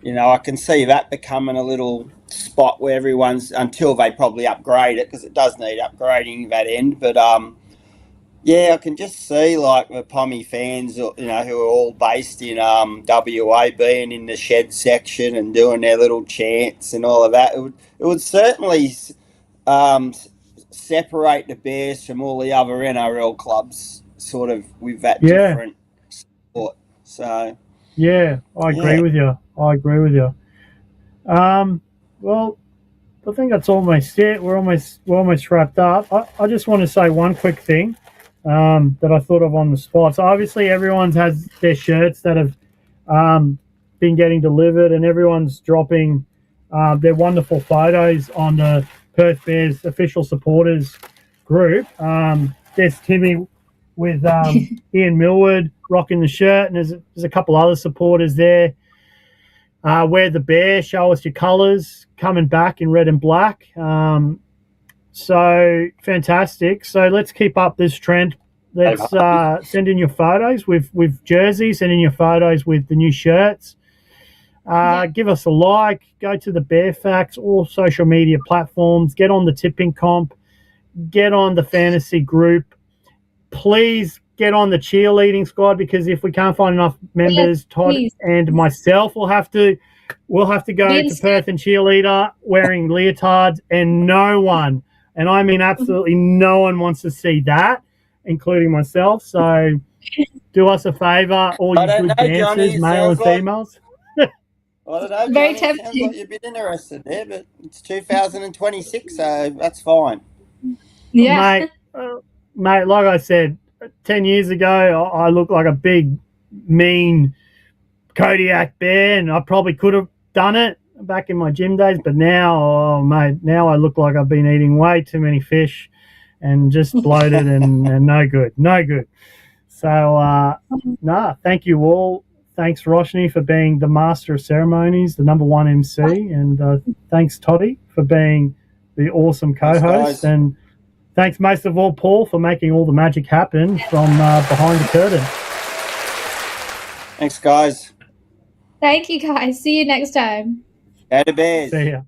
I can see that becoming a little spot where everyone's, until they probably upgrade it, because it does need upgrading that end. But I can just see like the Pommy fans, who are all based in WA, being in the Shed section and doing their little chants and all of that. It would certainly separate the Bears from all the other NRL clubs, sort of with that different sport. So yeah, I agree with you. Well, I think that's almost it. We're almost wrapped up. I just want to say one quick thing that I thought of on the spot. So obviously everyone's has their shirts that have been getting delivered, and everyone's dropping their wonderful photos on the Perth Bears official supporters group. There's Timmy with Ian Millward rocking the shirt, and there's a couple other supporters there. Wear the bear, show us your colours, coming back in red and black. So fantastic. So let's keep up this trend. Let's send in your photos with jerseys, send in your photos with the new shirts. Give us a like, go to the Bear Facts, all social media platforms, get on the tipping comp, get on the fantasy group. Please get on the cheerleading squad, because if we can't find enough members, Todd and myself will have to go to Perth and cheerleader wearing leotards, and no one, and I mean absolutely no one, wants to see that, including myself. So do us a favour, all you good dancers, Johnny, male and females. I don't know, Very Johnny, tempting. sounds like you're a bit interested there, but it's 2026, so that's fine. Yeah. Mate, like I said, 10 years ago, I looked like a big, mean Kodiak bear, and I probably could have done it back in my gym days, but now, oh mate, now I look like I've been eating way too many fish and just bloated and no good. So, thank you all. Thanks, Roshni, for being the master of ceremonies, the number one MC, and thanks, Toddy, for being the awesome co-host, Thanks, guys. and thanks most of all, Paul, for making all the magic happen from behind the curtain. Thanks, guys. Thank you, guys. See you next time. Go to Bears. See ya.